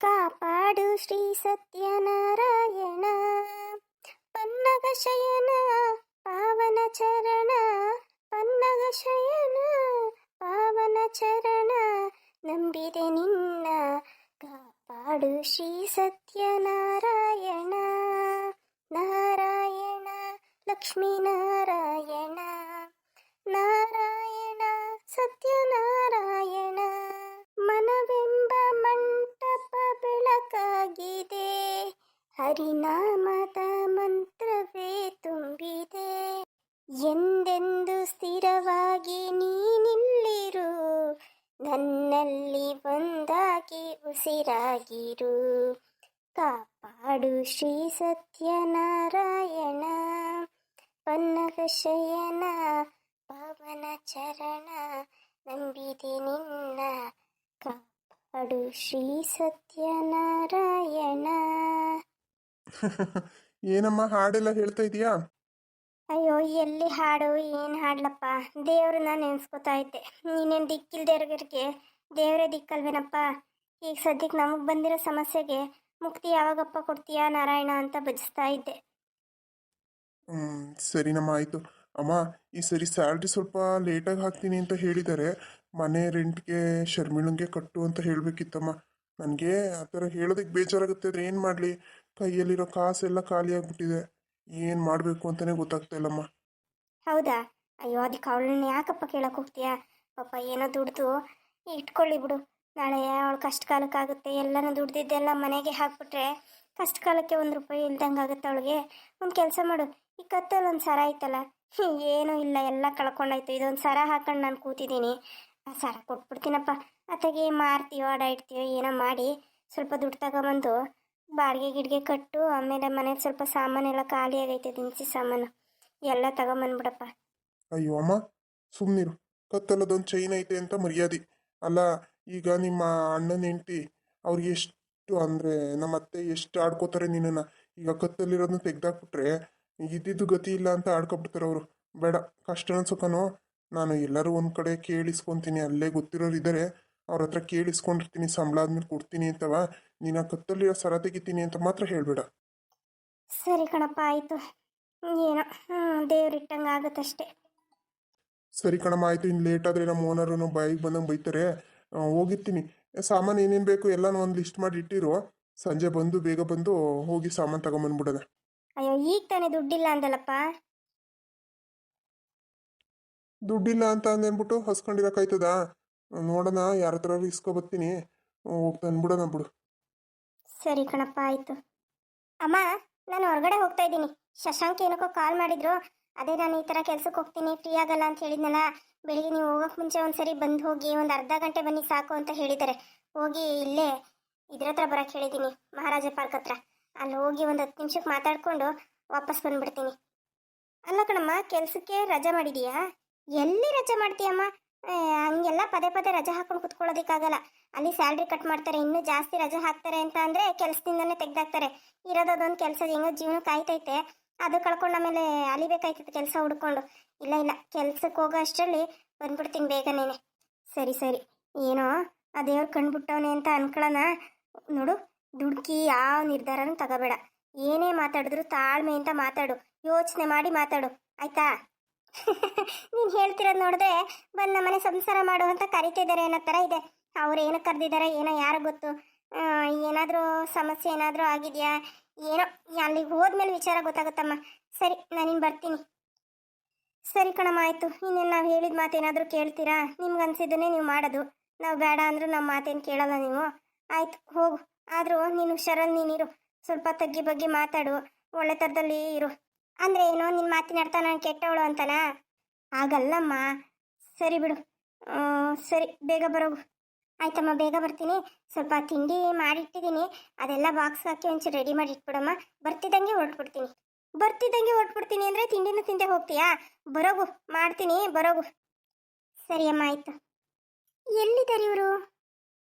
ಕಾಪಾಡು ಶ್ರೀ ಸತ್ಯನಾರಾಯಣ ಪನ್ನಗ ಶಯನ ಪಾವನ ಚರಣ ಪನ್ನಗ ಶಯನ ಪಾವನ ಚರಣ ನಂಬಿದೆ ನಿನ್ನ ಕಾಪಾಡು ಶ್ರೀ ಸತ್ಯನಾರಾಯಣ ನಾರಾಯಣ ಲಕ್ಷ್ಮೀ ನಾರಾಯಣ ನಾರಾಯಣ ಸತ್ಯನಾರಾಯಣ ಮನವೆಂಬ ಮಂಟಪ ಬೆಳಕಾಗಿದೆ ಹರಿನಾಮದ ಮಂತ್ರವೇ ತುಂಬಿದೆ ಎಂದೆಂದು ಸ್ಥಿರವಾಗಿ ನೀನಿಲ್ಲಿರು ನನ್ನಲ್ಲಿ ಒಂದಾಗಿ ಉಸಿರಾಗಿರು ಕಾಪಾಡು ಶ್ರೀ ಸತ್ಯನಾರಾಯಣ ಪನ್ನಗ ಶಯನ ಪಾವನ ಚರಣ ನಂಬಿದೆ ನಿನ್ನ ಕಾಪಾಡು ಶ್ರೀ ಸತ್ಯನಾರಾಯಣ. ಏನಮ್ಮ ಹಾಡೆಲ್ಲ ಹೇಳ್ತಾ ಇದೀಯಾ? ಅಯ್ಯೋ ಎಲ್ಲಿ ಹಾಡು ಏನು ಹಾಡ್ಲಪ್ಪ, ದೇವ್ರನ್ನ ನೆನೆಸ್ಕೊತಾ ಇದ್ದೆ. ನೀನೇನು ದಿಕ್ಕಿಲ್ದೇವ್ರಿಗೆ ದೇವರೇ ದಿಕ್ಕಲ್ವೇನಪ್ಪ. ಈಗ ಸದ್ಯಕ್ಕೆ ನಮಗೆ ಬಂದಿರೋ ಸಮಸ್ಯೆಗೆ ಮುಕ್ತಿ ಯಾವಾಗಪ್ಪ ಕೊಡ್ತೀಯಾ ನಾರಾಯಣ ಅಂತ ಭಜಿಸ್ತಾ ಇದ್ದೆ. ಸರಿನಮ್ಮ, ಆಯಿತು. ಅಮ್ಮ, ಈ ಸರಿ ಸ್ಯಾಲ್ರಿ ಸ್ವಲ್ಪ ಲೇಟಾಗಿ ಹಾಕ್ತೀನಿ ಅಂತ ಹೇಳಿದ್ದಾರೆ. ಮನೆ ರೆಂಟ್ಗೆ ಶರ್ಮಿಳಂಗೆ ಕಟ್ಟು ಅಂತ ಹೇಳಬೇಕಿತ್ತಮ್ಮ. ನನಗೆ ಆ ಥರ ಹೇಳೋದಕ್ಕೆ ಬೇಜಾರಾಗುತ್ತೆ. ಆದರೆ ಏನು ಮಾಡಲಿ, ಕೈಯಲ್ಲಿರೋ ಕಾಸೆಲ್ಲ ಖಾಲಿ ಆಗಿಬಿಟ್ಟಿದೆ. ಏನು ಮಾಡಬೇಕು ಅಂತಲೇ ಗೊತ್ತಾಗ್ತಾ ಇಲ್ಲಮ್ಮ. ಹೌದಾ? ಅಯ್ಯೋ, ಅದಕ್ಕೆ ಅವಳನ್ನ ಯಾಕಪ್ಪ ಕೇಳಕ್ಕೆ ಹೋಗ್ತೀಯಾ? ಪಾಪ ಏನೋ ದುಡ್ದು ಇಟ್ಕೊಳ್ಳಿ ಬಿಡು. ನಾಳೆ ಅವಳು ಕಷ್ಟ ಕಾಲಕ್ಕಾಗುತ್ತೆ. ಎಲ್ಲನೂ ದುಡ್ದಿದ್ದೆಲ್ಲ ಮನೆಗೆ ಹಾಕ್ಬಿಟ್ರೆ ಕಷ್ಟ ಕಾಲಕ್ಕೆ 1 ರೂಪಾಯಿ ಇಲ್ದಂಗೆ ಆಗುತ್ತೆ ಅವಳಿಗೆ. ಒಂದು ಕೆಲಸ ಮಾಡು, ಈ ಕತ್ತಲ್ಲಿ ಒಂದು ಸರ ಐತಲ್ಲ, ಏನೂ ಇಲ್ಲ, ಎಲ್ಲ ಕಳ್ಕೊಂಡಾಯ್ತು. ಇದೊಂದು ಸರ ಹಾಕೊಂಡು ನಾನು ಕೂತಿದ್ದೀನಿ. ಆ ಸರ ಕೊಟ್ಬಿಡ್ತೀನಪ್ಪ. ಅತ್ತಾಗೆ ಮಾರ್ತೀಯೋ ಅಡ ಇಡ್ತೀಯೋ ಏನೋ ಮಾಡಿ ಸ್ವಲ್ಪ ದುಡ್ಡು ತಗೊಂಬಂದು ಬಾಡಿಗೆ ಗಿಡ್ಗೆ ಕಟ್ಟು. ಆಮೇಲೆ ಮನೆಗೆ ಸ್ವಲ್ಪ ಸಾಮಾನೆಲ್ಲ ಖಾಲಿ ಆಗೈತೆ, ದಿನಸಿ ಸಾಮಾನು ಎಲ್ಲ ತಗೊಂಬಂದ್ಬಿಡಪ್ಪ. ಅಯ್ಯೋ ಅಮ್ಮ, ಸುಮ್ಮನಿರು. ಕತ್ತಲ್ಲದೊಂದು ಚೈನ್ ಐತೆ ಅಂತ ಮರ್ಯಾದೆ ಅಲ್ಲ. ಈಗ ನಿಮ್ಮ ಅಣ್ಣನ ಹೆಂಡ್ತಿ ಅವ್ರಿಗೆ ಎಷ್ಟು ಅಂದರೆ ನಮ್ಮ ಅತ್ತೆ ಎಷ್ಟು ಆಡ್ಕೋತಾರೆ ನಿನ್ನನ್ನು. ಈಗ ಕತ್ತಲ್ಲಿರೋದನ್ನ ತೆಗ್ದಾಕ್ಬಿಟ್ರೆ ಇದ್ದಿದ್ದು ಗತಿ ಇಲ್ಲ ಅಂತ ಆಡ್ಕೊಬಿಡ್ತಾರೆ ಅವರು. ಬೇಡ, ಕಷ್ಟನ ಸುಖನೋ ನಾನು ಎಲ್ಲರೂ ಒಂದು ಕಡೆ ಕೇಳಿಸ್ಕೊತೀನಿ. ಅಲ್ಲೇ ಗೊತ್ತಿರೋರು ಇದ್ದಾರೆ, ಅವ್ರ ಹತ್ರ ಕೇಳಿಸ್ಕೊಂಡಿರ್ತೀನಿ. ಸಂಬಳ ಆದ್ಮೇಲೆ ಕೊಡ್ತೀನಿ ಅಂತವ. ನೀನು ಕತ್ತಲ್ಲಿರೋ ಸರ ತೆಗಿತೀನಿ ಅಂತ ಮಾತ್ರ ಹೇಳಬೇಡ. ಸರಿ ಕಣಪ್ಪ, ಆಯಿತು. ಏನೋ ದೇವ್ರಿಟ್ಟಂಗೆ ಆಗುತ್ತಷ್ಟೇ. ಸರಿ ಕಣಮ್ಮ, ಆಯಿತು. ಇನ್ನು ಲೇಟ್ ಆದರೆ ನಮ್ಮ ಓನರು ಬಾಯಿಗೆ ಬಂದಂಗೆ ಬೈತಾರೆ. ಹೋಗಿರ್ತೀನಿ. ಸಾಮಾನು ಏನೇನು ಬೇಕು ಎಲ್ಲನೂ ಒಂದು ಲಿಸ್ಟ್ ಮಾಡಿ ಇಟ್ಟಿರು. ಸಂಜೆ ಬಂದು ಬೇಗ ಬಂದು ಹೋಗಿ ಸಾಮಾನು ತಗೊಂಬಂದ್ಬಿಡೋಣ. ಅಯ್ಯೋ, ಈಗ ತಾನೇ ದುಡ್ಡಿಲ್ಲ ಅಂದಲ್ಲಪ್ಪ. ದುಡ್ಡಿಲ್ಲ ಅಂತ ಅಂದೇನ್ಬಿಟ್ಟು ಹಸ್ಕೊಂಡಿರೋಕ್ಕಾಯ್ತದ? ನೋಡೋಣ, ಯಾರ ಹತ್ರ ಇಸ್ಕೊಬತ್ತೀನಿ. ಹೋಗಿ ತಂದ್ಬಿಡೋಣ ಬಿಡು. ಸರಿ ಕಣಪ್ಪ, ಆಯಿತು. ಅಮ್ಮ, ನಾನು ಹೊರಗಡೆ ಹೋಗ್ತಾ ಇದ್ದೀನಿ. ಶಶಾಂಕ್ ಏನಕ್ಕೋ ಕಾಲ್ ಮಾಡಿದ್ರು. ಅದೇ ನಾನು ಈ ಥರ ಕೆಲ್ಸಕ್ಕೆ ಹೋಗ್ತೀನಿ, ಫ್ರೀ ಆಗಲ್ಲ ಅಂತ ಹೇಳಿದ್ನಲ್ಲ. ಬೆಳಿಗ್ಗೆ ನೀವು ಹೋಗೋಕ್ಕೆ ಮುಂಚೆ ಒಂದ್ಸರಿ ಬಂದು ಹೋಗಿ, ಒಂದು ಅರ್ಧ ಗಂಟೆ ಬನ್ನಿ ಸಾಕು ಅಂತ ಹೇಳಿದ್ದಾರೆ. ಹೋಗಿ ಇಲ್ಲೇ ಇದ್ರ ಹತ್ರ ಬರೋಕ್ಕೆ ಹೇಳಿದ್ದೀನಿ, ಮಹಾರಾಜ ಪಾರ್ಕ್ ಹತ್ರ. ಅಲ್ಲಿ ಹೋಗಿ ಒಂದು 10 ನಿಮಿಷಕ್ಕೆ ಮಾತಾಡಿಕೊಂಡು ವಾಪಸ್ ಬಂದುಬಿಡ್ತೀನಿ. ಅಲ್ಲ ಕಣಮ್ಮ, ಕೆಲಸಕ್ಕೆ ರಜೆ ಮಾಡಿದೀಯಾ? ಎಲ್ಲಿ ರಜೆ ಮಾಡ್ತೀಯಮ್ಮ? ಹಂಗೆಲ್ಲ ಪದೇ ಪದೇ ರಜೆ ಹಾಕೊಂಡು ಕುತ್ಕೊಳ್ಳೋದಕ್ಕಾಗಲ್ಲ. ಅಲ್ಲಿ ಸ್ಯಾಲ್ರಿ ಕಟ್ ಮಾಡ್ತಾರೆ. ಇನ್ನೂ ಜಾಸ್ತಿ ರಜೆ ಹಾಕ್ತಾರೆ ಅಂತ ಅಂದರೆ ಕೆಲಸದಿಂದನೇ ತೆಗ್ದಾಕ್ತಾರೆ. ಇರೋದೊಂದು ಕೆಲಸ ಹೆಂಗೋ ಜೀವನ ಕಾಯ್ತೈತೆ, ಅದು ಕಳ್ಕೊಂಡು ಆಮೇಲೆ ಅಲಿಬೇಕಾಯ್ತೈತೆ ಕೆಲಸ ಹುಡ್ಕೊಂಡು. ಇಲ್ಲ ಇಲ್ಲ, ಕೆಲ್ಸಕ್ಕೆ ಹೋಗೋ ಅಷ್ಟರಲ್ಲಿ ಬಂದ್ಬಿಡ್ತೀನಿ ಬೇಗನೇನೆ. ಸರಿ ಸರಿ, ಏನೋ ಆ ದೇವ್ರು ಕಂಡುಬಿಟ್ಟವನೆ ಅಂತ ಅನ್ಕೊಳ್ಳೋಣ. ನೋಡು, ದುಡ್ಕಿ ಯಾವ ನಿರ್ಧಾರನೂ ತಗೋಬೇಡ. ಏನೇ ಮಾತಾಡಿದ್ರು ತಾಳ್ಮೆಯಿಂದ ಮಾತಾಡು, ಯೋಚನೆ ಮಾಡಿ ಮಾತಾಡು, ಆಯ್ತಾ? ನೀನು ಹೇಳ್ತಿರೋದು ನೋಡಿದ್ರೆ ಬಂದು ನಮ್ಮನೆ ಸಂಸಾರ ಮಾಡು ಅಂತ ಕರಿತಿದ್ದಾರೆ ಅನ್ನೋ ಥರ ಇದೆ. ಅವ್ರು ಏನು ಕರೆದಿದ್ದಾರೆ ಏನೋ ಯಾರು ಗೊತ್ತು. ಏನಾದರೂ ಸಮಸ್ಯೆ ಏನಾದರೂ ಆಗಿದೆಯಾ ಏನೋ, ಅಲ್ಲಿಗೆ ಹೋದ್ಮೇಲೆ ವಿಚಾರ ಗೊತ್ತಾಗುತ್ತಮ್ಮ. ಸರಿ, ನಾನಿನ್ನು ಬರ್ತೀನಿ. ಸರಿ ಕಣಮ್ಮ, ಆಯಿತು. ಇನ್ನೇನು ನಾವು ಹೇಳಿದ ಮಾತೇನಾದರೂ ಕೇಳ್ತೀರಾ? ನಿಮ್ಗೆ ಅನ್ಸಿದ್ದನ್ನೇ ನೀವು ಮಾಡೋದು. ನಾವು ಬೇಡ ಅಂದರೂ ನಮ್ಮ ಮಾತೇನು ಕೇಳಲ್ಲ ನೀವು. ಆಯಿತು, ಹೋಗು. ಆದರೂ ನೀನು ಹುಷಾರಲ್ಲಿ ನೀನಿರು. ಸ್ವಲ್ಪ ತಗ್ಗಿ ಬಗ್ಗೆ ಮಾತಾಡು, ಒಳ್ಳೆ ಥರದಲ್ಲಿ ಇರು. ಅಂದರೆ ಏನೋ ನಿನ್ನ ಮಾತಿನ ಅರ್ಥ ನಾನು ಕೆಟ್ಟವಳು ಅಂತನಾ? ಆಗಲ್ಲಮ್ಮ. ಸರಿ ಬಿಡು. ಸರಿ, ಬೇಗ ಬರೋಗು. ಆಯ್ತಮ್ಮ, ಬೇಗ ಬರ್ತೀನಿ. ಸ್ವಲ್ಪ ತಿಂಡಿ ಮಾಡಿಟ್ಟಿದ್ದೀನಿ, ಅದೆಲ್ಲ ಬಾಕ್ಸ್ ಹಾಕಿ ಒಂಚೂರು ರೆಡಿ ಮಾಡಿ ಇಟ್ಬಿಡಮ್ಮ. ಬರ್ತಿದ್ದಂಗೆ ಹೊರಟ್ಬಿಡ್ತೀನಿ ಅಂದರೆ ತಿಂಡಿನೂ ತಿಂದೆ ಹೋಗ್ತೀಯಾ? ಬರೋಗು, ಮಾಡ್ತೀನಿ, ಬರೋಗು. ಸರಿ ಅಮ್ಮ, ಆಯಿತು. ಎಲ್ಲಿದ್ದಾರೆ ಇವರು?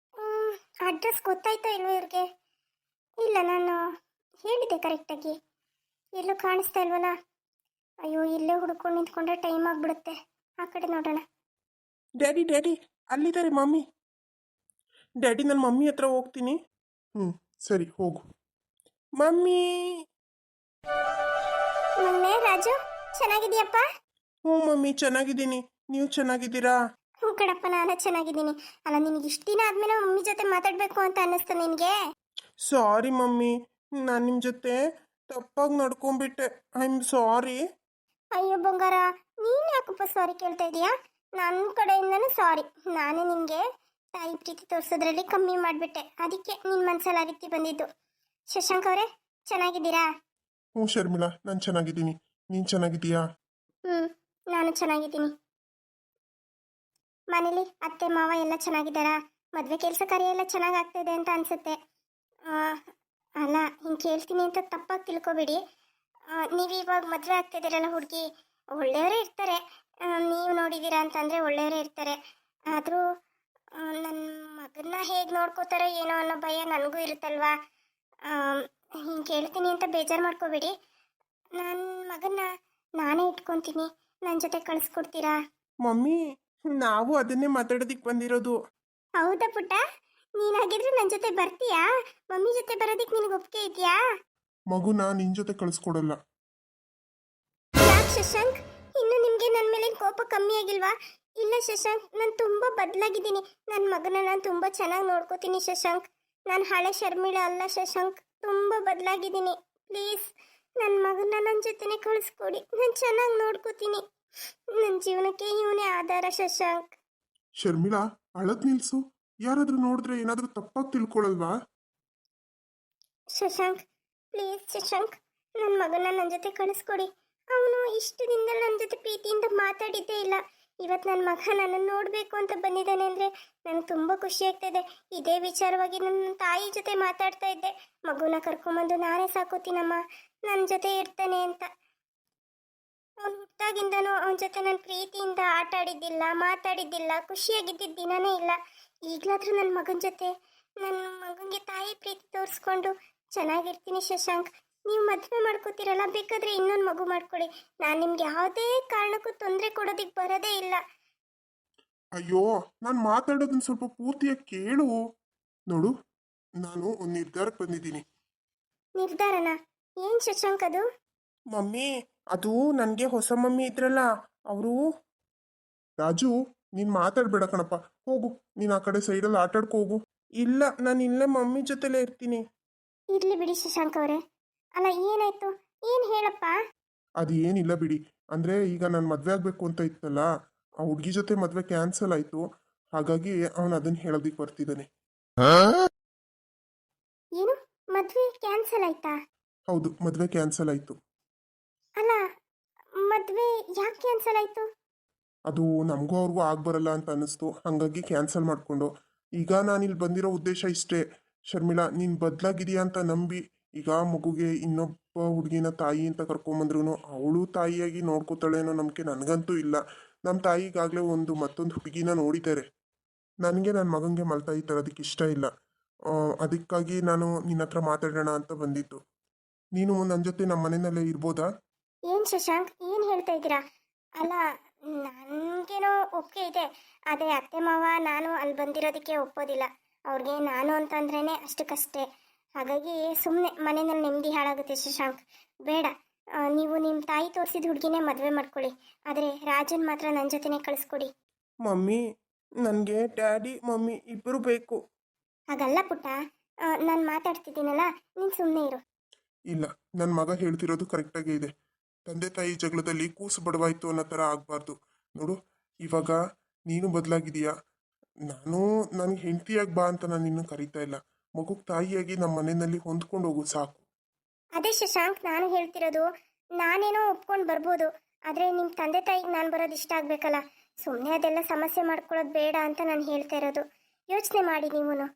ಅಡ್ರೆಸ್ ಗೊತ್ತಾಯ್ತೋ ಇಲ್ವೋ ಇವ್ರಿಗೆ? ಇಲ್ಲ, ನಾನು ಹೇಳಿದ್ದೆ ಕರೆಕ್ಟಾಗಿ. ಎಲ್ಲೂ ಕಾಣಿಸ್ತಾ ಇಲ್ವಲ್ಲ? ಅಯ್ಯೋ, ಇಲ್ಲೇ ಹುಡ್ಕೊಂಡು ನಿಂತ್ಕೊಂಡ್ರೆ ಟೈಮ್ ಆಗಿಬಿಡುತ್ತೆ. ಆ ಕಡೆ ನೋಡೋಣ. ಡ್ಯಾಡಿ ಡ್ಯಾಡಿ, ಅಲ್ಲಿದ್ದಾರೆ ಮಮ್ಮಿ. ಡ್ಯಾಡಿ, ನನ್ನ ಮಮ್ಮಿ ಹತ್ರ ಹೋಗ್ತೀನಿ. ಹ್ಞೂ ಸರಿ ಹೋಗು. ಮಮ್ಮಿ. ಮೊನ್ನೆ ರಾಜು ಚೆನ್ನಾಗಿದೆಯಪ್ಪ? ಹ್ಞೂ ಮಮ್ಮಿ ಚೆನ್ನಾಗಿದ್ದೀನಿ. ನೀವು ಚೆನ್ನಾಗಿದ್ದೀರಾ? ಹ್ಞೂ ಕಣಪ್ಪ, ನಾನು ಚೆನ್ನಾಗಿದ್ದೀನಿ. ಅಲ್ಲ, ನಿನಗೆ ಇಷ್ಟು ದಿನ ಆದಮೇಲೆ ಮಮ್ಮಿ ಜೊತೆ ಮಾತಾಡಬೇಕು ಅಂತ ಅನ್ನಿಸ್ತು ನಿನಗೆ? ಸಾರಿ ಮಮ್ಮಿ, ನಾನು ನಿಮ್ಮ ಜೊತೆ ತಪ್ಪಾಗಿ ನಡ್ಕೊಂಡ್ಬಿಟ್ಟೆ. I am sorry. ಅಯ್ಯೋ ಬಂಗಾರ, ನೀನು ಯಾಕಪ್ಪ ಸಾರಿ ಕೇಳ್ತಾ ಇದೀಯಾ? ನನ್ನ ಕಡೆಯಿಂದನೂ ಸಾರಿ. ನಾನು ನಿನಗೆ ತಾಯಿ ಪ್ರೀತಿ ತೋರಿಸೋದ್ರಲ್ಲಿ ಕಮ್ಮಿ ಮಾಡಿಬಿಟ್ಟೆ, ಅದಕ್ಕೆ ನಿನ್ನ ಮನಸ್ಸಲ್ಲಿ ಆ ರೀತಿ ಬಂದಿದ್ದು. ಶಶಾಂಕ್ ಅವರೇ, ಚೆನ್ನಾಗಿದ್ದೀರಾ? ಹ್ಞೂ ಶರ್ಮಿಳಾ, ನಾನು ಚೆನ್ನಾಗಿದ್ದೀನಿ. ನೀನು ಚೆನ್ನಾಗಿದ್ದೀಯಾ? ಹ್ಞೂ, ನಾನು ಚೆನ್ನಾಗಿದ್ದೀನಿ. ಮನೇಲಿ ಅತ್ತೆ ಮಾವ ಎಲ್ಲ ಚೆನ್ನಾಗಿದ್ದಾರಾ? ಮದುವೆ ಕೆಲಸ ಕಾರ್ಯ ಎಲ್ಲ ಚೆನ್ನಾಗಿ ಆಗ್ತಾಯಿದೆ ಅಂತ ಅನಿಸುತ್ತೆ. ಅಲ್ಲ, ಹಿಂಗೆ ಕೇಳ್ತೀನಿ ಅಂತ ತಪ್ಪಾಗಿ ತಿಳ್ಕೊಬೇಡಿ. ನೀವು ಇವಾಗ ಮದುವೆ ಆಗ್ತಿದ್ದೀರಲ್ಲ ಹುಡುಗಿ, ಒಳ್ಳೆಯವರೇ ಇರ್ತಾರೆ. ನೀವು ನೋಡಿದ್ದೀರಾ ಅಂತಂದರೆ ಒಳ್ಳೆಯವರೇ ಇರ್ತಾರೆ. ಆದರೂ ನನ್ನ ಮಗನ್ನ ಹೇಗೆ ನೋಡ್ಕೋತಾರೋ ಏನೋ ಅನ್ನೋ ಭಯ ನನಗೂ ಇರುತ್ತಲ್ವಾ. ಹಿಂಗೆ ಕೇಳ್ತೀನಿ ಅಂತ ಬೇಜಾರು ಮಾಡ್ಕೋಬೇಡಿ. ನನ್ನ ಮಗನ್ನ ನಾನೇ ಇಟ್ಕೊತೀನಿ, ನನ್ನ ಜೊತೆ ಕಳಿಸ್ಕೊಡ್ತೀರಾ? ಮಮ್ಮಿ, ನಾವು ಅದನ್ನೇ ಮಾತಾಡೋದಕ್ಕೆ ಬಂದಿರೋದು. ಹೌದಾ ಪುಟ್ಟ? ನೀನು ಹಾಗಿದ್ರೆ ನನ್ನ ಜೊತೆ ಬರ್ತೀಯಾ? ಮಮ್ಮಿ ಜೊತೆ ಬರೋದಕ್ಕೆ ನಿನಗೆ ಒಪ್ಪಿಗೆ ಇದೆಯಾ? ಮಗುನ ನಿನ್ನ ಜೊತೆ ಕಳಿಸ್ಕೊಡಲ್ಲ. ಯಾಕೆ ಶಶಾಂಕ್, ಇನ್ನು ನಿಮಗೆ ನನ್ನ ಮೇಲೆ ಕೋಪ ಕಮ್ಮಿ ಆಗಿಲ್ವಾ? ಇಲ್ಲ ಶಶಾಂಕ್, ನಾನು ತುಂಬ ಬದಲಾಗಿದ್ದೀನಿ. ನನ್ನ ಮಗನ ನಾನು ತುಂಬ ಚೆನ್ನಾಗಿ ನೋಡ್ಕೋತೀನಿ ಶಶಾಂಕ್. ನಾನು ಹಳೆ ಶರ್ಮಿಳಾ ಅಲ್ಲ ಶಶಾಂಕ್, ತುಂಬ ಬದಲಾಗಿದ್ದೀನಿ. ಪ್ಲೀಸ್ ನನ್ನ ಮಗನ ನನ್ನ ಜೊತೆನೆ ಕಳಿಸ್ಕೊಡಿ, ನಾನು ಚೆನ್ನಾಗಿ ನೋಡ್ಕೋತೀನಿ. ನನ್ನ ಜೀವನಕ್ಕೆ ಇವನೇ ಆಧಾರ ಶಶಾಂಕ್. ಶರ್ಮಿಳಾ, ಅಳದ್ ನಿಲ್ಸು. ಯಾರಾದ್ರೂ ನೋಡಿದ್ರೆ ಏನಾದ್ರೂ ತಪ್ಪಾಗಿ ತಿಳ್ಕೊಳಲ್ವಾ? ಶಶಾಂಕ್, ಪ್ಲೀಸ್ ಶಶಾಂಕ್, ನನ್ನ ಮಗನ ನನ್ನ ಜೊತೆ ಕಳಿಸ್ಕೊಡಿ. ಅವನು ಇಷ್ಟು ದಿನದಲ್ಲಿ ನನ್ನ ಜೊತೆ ಪ್ರೀತಿಯಿಂದ ಮಾತಾಡಿದ್ದೇ ಇಲ್ಲ. ಇವತ್ತು ನನ್ನ ಮಗ ನನ್ನನ್ನು ನೋಡಬೇಕು ಅಂತ ಬಂದಿದ್ದಾನೆ ಅಂದರೆ ನನಗೆ ತುಂಬ ಖುಷಿ ಆಗ್ತಾಯಿದೆ. ಇದೇ ವಿಚಾರವಾಗಿ ನನ್ನ ತಾಯಿ ಜೊತೆ ಮಾತಾಡ್ತಾ ಇದ್ದೆ. ಮಗುನ ಕರ್ಕೊಂಬಂದು ನಾನೇ ಸಾಕೋತೀನಮ್ಮ, ನನ್ನ ಜೊತೆ ಇರ್ತಾನೆ ಅಂತ. ಅವನು ಹುಟ್ಟಾಗಿಂದನೂ ಅವನ ಜೊತೆ ನಾನು ಪ್ರೀತಿಯಿಂದ ಆಟ ಆಡಿದ್ದಿಲ್ಲ, ಮಾತಾಡಿದ್ದಿಲ್ಲ, ಖುಷಿಯಾಗಿದ್ದಿದ್ದ ದಿನನೇ ಇಲ್ಲ. ಈಗಲಾದರೂ ನನ್ನ ಮಗನ ಜೊತೆ ನನ್ನ ಮಗನಿಗೆ ತಾಯಿ ಪ್ರೀತಿ ತೋರಿಸ್ಕೊಂಡು ಚೆನ್ನಾಗಿರ್ತೀನಿ ಶಶಾಂಕ್. ನೀವು ಮದುವೆ ಮಾಡ್ಕೋತೀರಲ್ಲ, ಬೇಕಾದರೆ ಇನ್ನೊಂದು ಮಗು ಮಾಡ್ಕೊಳ್ಳಿ. ನಾನು ನಿಮ್ಗೆ ಯಾವುದೇ ಕಾರಣಕ್ಕೂ ತೊಂದರೆ ಕೊಡೋದಕ್ಕೆ ಬರೋದೇ ಇಲ್ಲ. ಅಯ್ಯೋ, ನಾನು ಮಾತಾಡೋದನ್ನ ಸ್ವಲ್ಪ ಪೂರ್ತಿಯಾಗಿ ಕೇಳು. ನೋಡು, ನಾನು ಒಂದು ನಿರ್ಧಾರಕ್ಕೆ ಬಂದಿದ್ದೀನಿ. ನಿರ್ಧಾರನಾ? ಏನು ಶಶಾಂಕ್ ಅದು? ಮಮ್ಮಿ, ಅದು ನನಗೆ ಹೊಸ ಮಮ್ಮಿ ಇದ್ರಲ್ಲ ಅವರು. ರಾಜು, ನೀನು ಮಾತಾಡಬೇಡ ಕಣಪ್ಪ. ಹೋಗು, ನೀನು ಆ ಕಡೆ ಸೈಡಲ್ಲಿ ಆಟಾಡ್ಕೊ ಹೋಗು. ಇಲ್ಲ, ನಾನು ಇಲ್ಲೇ ಮಮ್ಮಿ ಜೊತೆಲೇ ಇರ್ತೀನಿ. ಇರಲಿ ಬಿಡಿ ಶಶಾಂಕ್ ಅವರೇ. ಅಲ್ಲ, ಏನಾಯ್ತು? ಏನು ಹೇಳಪ್ಪ? ಅದು ಏನಿಲ್ಲ ಬಿಡಿ. ಅಂದರೆ ಈಗ ನಾನು ಮದುವೆ ಆಗಬೇಕು ಅಂತ ಇತ್ತಲ್ಲ, ಆ ಹುಡುಗಿ ಜೊತೆ ಮದುವೆ ಕ್ಯಾನ್ಸಲ್ ಆಯಿತು. ಹಾಗಾಗಿ ಅವನು ಅದನ್ನು ಹೇಳೋದಕ್ಕೆ ಬರ್ತಿದ್ದಾನೆ. ಏನು, ಮದುವೆ ಕ್ಯಾನ್ಸಲ್ ಆಯ್ತಾ? ಹೌದು, ಮದುವೆ ಕ್ಯಾನ್ಸಲ್ ಆಯಿತು. ಅಲ್ಲ, ಮದುವೆ ಯಾಕೆ ಕ್ಯಾನ್ಸಲ್ ಆಯಿತು? ಅದು ನಮಗೂ ಅವ್ರಿಗೂ ಆಗ್ಬರಲ್ಲ ಅಂತ ಅನ್ನಿಸ್ತು. ಹಾಗಾಗಿ ಕ್ಯಾನ್ಸಲ್ ಮಾಡಿಕೊಂಡು ಈಗ ನಾನಿಲ್ಲಿ ಬಂದಿರೋ ಉದ್ದೇಶ ಇಷ್ಟೇ. ಶರ್ಮಿಳಾ, ನೀನು ಬದಲಾಗಿದೆಯಾ ಅಂತ ನಂಬಿ ಈಗ ಮಗುಗೆ ಇನ್ನೊಬ್ಬ ಹುಡುಗಿನ ತಾಯಿ ಅಂತ ಕರ್ಕೊಂಬಂದ್ರು ಅವಳು ತಾಯಿಯಾಗಿ ನೋಡ್ಕೋತಾಳೆ ಅನ್ನೋ ನಂಬಿಕೆ ನನಗಂತೂ ಇಲ್ಲ. ನಮ್ಮ ತಾಯಿಗಾಗಲೇ ಮತ್ತೊಂದು ಹುಡುಗಿನ ನೋಡಿದ್ದಾರೆ. ನನಗೆ ನನ್ನ ಮಗನಿಗೆ ಮಲ್ತಾಯಿ ತರೋದಕ್ಕೆ ಇಷ್ಟ ಇಲ್ಲ. ಅದಕ್ಕಾಗಿ ನಾನು ನಿನ್ನ ಹತ್ರ ಮಾತಾಡೋಣ ಅಂತ ಬಂದಿದ್ದು. ನೀನು ನನ್ನ ಜೊತೆ ನಮ್ಮ ಮನೆಯಲ್ಲೇ ಇರ್ಬೋದಾ? ಏನು ಶಶಾಂಕ್, ಏನು ಹೇಳ್ತಾ ಇದ್ದೀರಾ? ಅಲ್ಲ, ನನಗೇನೋ ಒಪ್ಪಿಗೆ ಇದೆ. ಆದರೆ ಅತ್ತೆ ಮಾವ ನಾನು ಅಲ್ಲಿ ಬಂದಿರೋದಕ್ಕೆ ಒಪ್ಪೋದಿಲ್ಲ. ಅವ್ರಿಗೆ ನಾನು ಅಂತಂದ್ರೇ ಅಷ್ಟಕ್ಕಷ್ಟೇ. ಹಾಗಾಗಿ ಸುಮ್ಮನೆ ಮನೆಯಲ್ಲಿ ನೆಮ್ಮದಿ ಹಾಳಾಗುತ್ತೆ ಶಶಾಂಕ್. ಬೇಡ, ನೀವು ನಿಮ್ಮ ತಾಯಿ ತೋರಿಸಿದ ಹುಡುಗಿನೇ ಮದುವೆ ಮಾಡ್ಕೊಳ್ಳಿ. ಆದರೆ ರಾಜನ್ ಮಾತ್ರ ನನ್ನ ಜೊತೆನೇ ಕಳಿಸ್ಕೊಡಿ. ಮಮ್ಮಿ, ನನಗೆ ಡ್ಯಾಡಿ ಮಮ್ಮಿ ಇಬ್ಬರು ಬೇಕು. ಹಾಗಲ್ಲ ಪುಟ್ಟ, ನಾನು ಮಾತಾಡ್ತಿದ್ದೀನಲ್ಲ, ನೀನು ಸುಮ್ಮನೆ ಇರು. ಇಲ್ಲ, ನನ್ನ ಮಗ ಹೇಳ್ತಿರೋದು ಕರೆಕ್ಟಾಗೇ ಇದೆ. ತಂದೆ ತಾಯಿ ಜಗಳದಲ್ಲಿ ಕೂಸು ಬಡವಾಯ್ತು ಅನ್ನೋ ಥರ ಆಗಬಾರ್ದು. ನೋಡು, ಇವಾಗ ನೀನು ಬದಲಾಗಿದೀಯಾ. ನನಗೆ ಹೆಂಡತಿಯಾಗಿ ಬಾ ಅಂತ ನಾನು ಇನ್ನೂ ಕರೀತಾ ಇಲ್ಲ. ಮಗುಗೆ ತಾಯಿಯಾಗಿ ನಮ್ಮ ಮನೆಯಲ್ಲಿ ಹೊಂದ್ಕೊಂಡು ಹೋಗು ಸಾಕು. ಅದೇ ಶಶಾಂಕ್, ನಾನು ಹೇಳ್ತಿರೋದು. ನಾನೇನೋ ಒಪ್ಕೊಂಡು ಬರ್ಬೋದು, ಆದರೆ ನಿಮ್ಮ ತಂದೆ ತಾಯಿಗೆ ನಾನು ಬರೋದು ಇಷ್ಟ ಆಗಬೇಕಲ್ಲ. ಸುಮ್ಮನೆ ಅದೆಲ್ಲ ಸಮಸ್ಯೆ ಮಾಡ್ಕೊಳ್ಳೋದು ಬೇಡ ಅಂತ ನಾನು ಹೇಳ್ತಾ ಇರೋದು. ಯೋಚನೆ ಮಾಡಿ ನೀವು.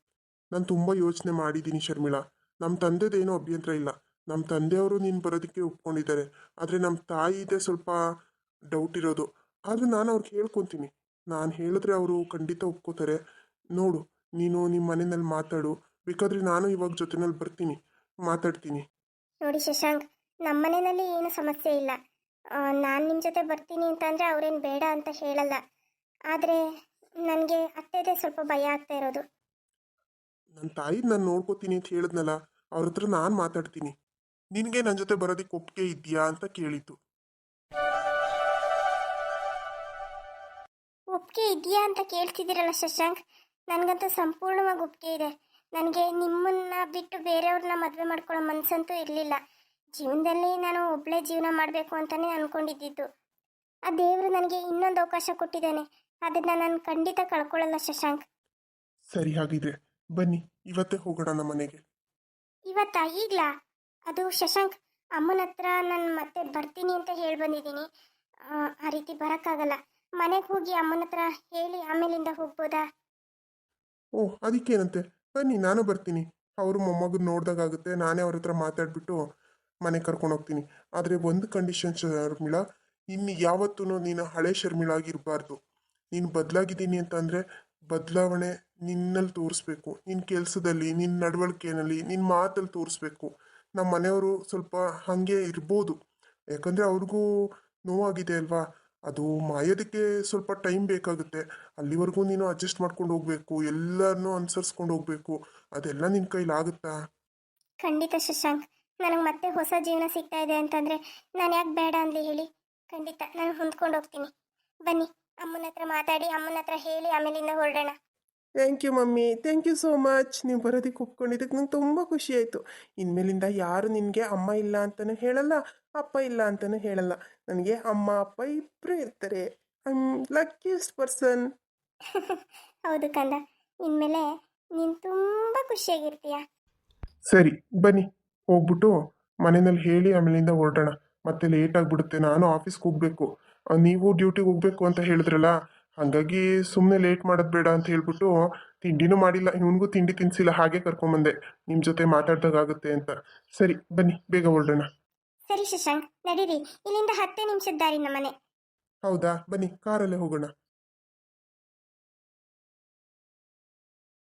ನಾನು ತುಂಬ ಯೋಚನೆ ಮಾಡಿದ್ದೀನಿ ಶರ್ಮಿಳಾ. ನಮ್ಮ ತಂದೆದೇನೂ ಅಭ್ಯಂತರ ಇಲ್ಲ. ನಮ್ಮ ತಂದೆಯವರು ನೀನು ಬರೋದಕ್ಕೆ ಒಪ್ಕೊಂಡಿದ್ದಾರೆ. ಆದರೆ ನಮ್ಮ ತಾಯಿದೆ ಸ್ವಲ್ಪ ಡೌಟ್ ಇರೋದು. ಆದರೆ ನಾನು ಅವ್ರಿಗೆ ಹೇಳ್ಕೊತೀನಿ. ನಾನು ಹೇಳಿದ್ರೆ ಅವರು ಖಂಡಿತ ಒಪ್ಕೋತಾರೆ. ನೋಡು, ನೀನು ನಿಮ್ಮ ಮನೆಯಲ್ಲಿ ಮಾತಾಡು. ಬೇಕಾದರೆ ನಾನು ಇವಾಗ ಜೊತೆನಲ್ಲಿ ಬರ್ತೀನಿ, ಮಾತಾಡ್ತೀನಿ. ನೋಡಿ ಶಶಾಂಕ್, ನಮ್ಮ ಮನೆಯಲ್ಲಿ ಏನು ಸಮಸ್ಯೆ ಇಲ್ಲ. ನಾನು ನಿಮ್ಮ ಜೊತೆ ಬರ್ತೀನಿ ಅಂತಂದರೆ ಅವ್ರೇನು ಬೇಡ ಅಂತ ಹೇಳಲ್ಲ. ಆದರೆ ನನಗೆ ಅತ್ತೆದೇ ಸ್ವಲ್ಪ ಭಯ ಆಗ್ತಾ ಇರೋದು. ನನ್ನ ತಾಯಿ ನಾನು ನೋಡ್ಕೋತೀನಿ ಅಂತ ಹೇಳಿದ್ನಲ್ಲ, ಅವ್ರ ಹತ್ರ ನಾನು ಮಾತಾಡ್ತೀನಿ. ನಿನಗೆ ನನ್ನ ಜೊತೆ ಬರೋದಕ್ಕೆ ಒಪ್ಪಿಗೆ ಇದೆಯಾ ಅಂತ ಕೇಳಿತು. ಒಪ್ಪಿಗೆ ಇದೆಯಾ ಅಂತ ಕೇಳ್ತಿದ್ದೀರಲ್ಲ ಶಶಾಂಕ್, ನನಗಂತೂ ಸಂಪೂರ್ಣವಾಗಿ ಒಪ್ಪಿಗೆ ಇದೆ. ನನಗೆ ನಿಮ್ಮನ್ನ ಬಿಟ್ಟು ಬೇರೆಯವ್ರನ್ನ ಮದುವೆ ಮಾಡ್ಕೊಳ್ಳೋ ಮನಸ್ಸಂತೂ ಇರಲಿಲ್ಲ. ಜೀವನದಲ್ಲಿ ನಾನು ಒಬ್ಬಳೇ ಜೀವನ ಮಾಡಬೇಕು ಅಂತಲೇ ಅಂದ್ಕೊಂಡಿದ್ದಿದ್ದು. ಆ ದೇವರು ನನಗೆ ಇನ್ನೊಂದು ಅವಕಾಶ ಕೊಟ್ಟಿದ್ದಾನೆ, ಅದನ್ನು ನಾನು ಖಂಡಿತ ಕಳ್ಕೊಳ್ಳಲ್ಲ ಶಶಾಂಕ್. ಸರಿ, ಹಾಗಿದ್ರೆ ಬನ್ನಿ, ಇವತ್ತೇ ಹೋಗೋಣ ನಮ್ಮ ಮನೆಗೆ. ಇವತ್ತಾ? ಈಗಲಾ? ಅದು ಶಶಾಂಕ್, ಅಮ್ಮನ ಹತ್ರ ನಾನು ಮತ್ತೆ ಬರ್ತೀನಿ ಅಂತ ಹೇಳಿ ಬಂದಿದ್ದೀನಿ. ಆ ರೀತಿ ಬರೋಕ್ಕಾಗಲ್ಲ. ಮನೆಗೆ ಹೋಗಿ ಅಮ್ಮನ ಹತ್ರ ಹೇಳಿ ಆಮೇಲಿಂದ ಹೋಗ್ಬೋದಾ? ಓ, ಅದಕ್ಕೇನಂತೆ, ಬನ್ನಿ, ನಾನು ಬರ್ತೀನಿ. ಅವರು ಮೊಮ್ಮಗನ ನೋಡ್ದಾಗುತ್ತೆ. ನಾನೇ ಅವ್ರ ಹತ್ರ ಮಾತಾಡ್ಬಿಟ್ಟು ಮನೆಗೆ ಕರ್ಕೊಂಡು ಹೋಗ್ತೀನಿ. ಆದರೆ ಒಂದು ಕಂಡೀಷನ್ ಶರ್ಮಿಳಾ, ಇನ್ನು ಯಾವತ್ತೂ ನೀನು ಹಳೆ ಶರ್ಮಿಳಾ ಆಗಿರಬಾರ್ದು. ನೀನು ಬದಲಾಗಿದ್ದೀನಿ ಅಂತಂದರೆ ಬದಲಾವಣೆ ನಿನ್ನಲ್ಲಿ ತೋರಿಸ್ಬೇಕು. ನಿನ್ನ ಕೆಲಸದಲ್ಲಿ, ನಿನ್ನ ನಡವಳಿಕೆಯಲ್ಲಿ, ನಿನ್ನ ಮಾತಲ್ಲಿ ತೋರಿಸ್ಬೇಕು. ನಮ್ಮ ಮನೆಯವರು ಸ್ವಲ್ಪ ಹಾಗೆ ಇರ್ಬೋದು, ಯಾಕಂದರೆ ಅವ್ರಿಗೂ ನೋವಾಗಿದೆ ಅಲ್ವಾ. ಅದು ಮಾಯೋದಕ್ಕೆ ಸ್ವಲ್ಪ ಟೈಮ್ ಬೇಕಾಗುತ್ತೆ. ಅಲ್ಲಿವರೆಗೂ ನೀನು ಅಡ್ಜಸ್ಟ್ ಮಾಡ್ಕೊಂಡು ಹೋಗಬೇಕು, ಎಲ್ಲರನ್ನೂ ಅನುಸರಿಸ್ಕೊಂಡು ಹೋಗಬೇಕು. ಅದೆಲ್ಲ ನಿನ್ನ ಕೈಲಾಗುತ್ತಾ? ಖಂಡಿತ ಶಶಾಂಕ್, ನನಗೆ ಮತ್ತೆ ಹೊಸ ಜೀವನ ಸಿಗ್ತಾ ಇದೆ ಅಂತಂದರೆ ನಾನು ಯಾಕೆ ಬೇಡ ಅಂದ್ಲಿ ಹೇಳಿ? ಖಂಡಿತ ನಾನು ಹೊಂದ್ಕೊಂಡು ಹೋಗ್ತೀನಿ. ಬನ್ನಿ, ಅಮ್ಮನ ಹತ್ರ ಮಾತಾಡಿ, ಅಮ್ಮನ ಹತ್ರ ಹೇಳಿ ಆಮೇಲಿಂದ ಹೊರಡೋಣ. Thank you mummy, thank you so much. ನೀವು ಬರೋದಕ್ಕೆ ಒಪ್ಕೊಂಡಿದ್ದಕ್ಕೆ ನಂಗೆ ತುಂಬ ಖುಷಿ ಆಯಿತು. ಇನ್ಮೇಲಿಂದ ಯಾರು ನಿನಗೆ ಅಮ್ಮ ಇಲ್ಲ ಅಂತಲೂ ಹೇಳಲ್ಲ, ಅಪ್ಪ ಇಲ್ಲ ಅಂತಲೂ ಹೇಳಲ್ಲ. ನನಗೆ ಅಮ್ಮ ಅಪ್ಪ ಇಬ್ಬರೇ ಇರ್ತಾರೆ. I am luckiest person. ಹೌದು ಕಂದ, ಇನ್ಮೇಲೆ ನೀನು ತುಂಬ ಖುಷಿಯಾಗಿರ್ತೀಯ. ಸರಿ, ಬನ್ನಿ, ಹೋಗ್ಬಿಟ್ಟು ಮನೆಯಲ್ಲಿ ಹೇಳಿ ಆಮೇಲಿಂದ ಹೊರಡೋಣ. ಮತ್ತೆ ಲೇಟ್ ಆಗಿಬಿಡುತ್ತೆ, ನಾನು ಆಫೀಸ್ಗೆ ಹೋಗಬೇಕು. ನೀವು ಡ್ಯೂಟಿಗೆ ಹೋಗಬೇಕು ಅಂತ ಹೇಳಿದ್ರಲ್ಲ, ಹಾಗಾಗಿ ಸುಮ್ಮನೆ ಲೇಟ್ ಮಾಡೋದು ಬೇಡ ಅಂತ ಹೇಳ್ಬಿಟ್ಟು ತಿಂಡಿನೂ ಮಾಡಿಲ್ಲ, ಇವನಿಗೂ ತಿಂಡಿ ತಿನ್ನಿಸಿಲ್ಲ, ಹಾಗೆ ಕರ್ಕೊಂಬಂದೆ ನಿಮ್ಮ ಜೊತೆ ಮಾತಾಡ್ದಾಗುತ್ತೆ ಅಂತ. ಸರಿ, ಬನ್ನಿ, ಬೇಗ ಹೊರಡೋಣ. ಸರಿ ಶಶಾಂಕ್, ನಡೀರಿ, ಇಲ್ಲಿಂದ 10 ನಿಮಿಷದ ದಾರಿ ನಮ್ಮನೆ. ಹೌದಾ? ಬನ್ನಿ, ಕಾರಲ್ಲೇ ಹೋಗೋಣ.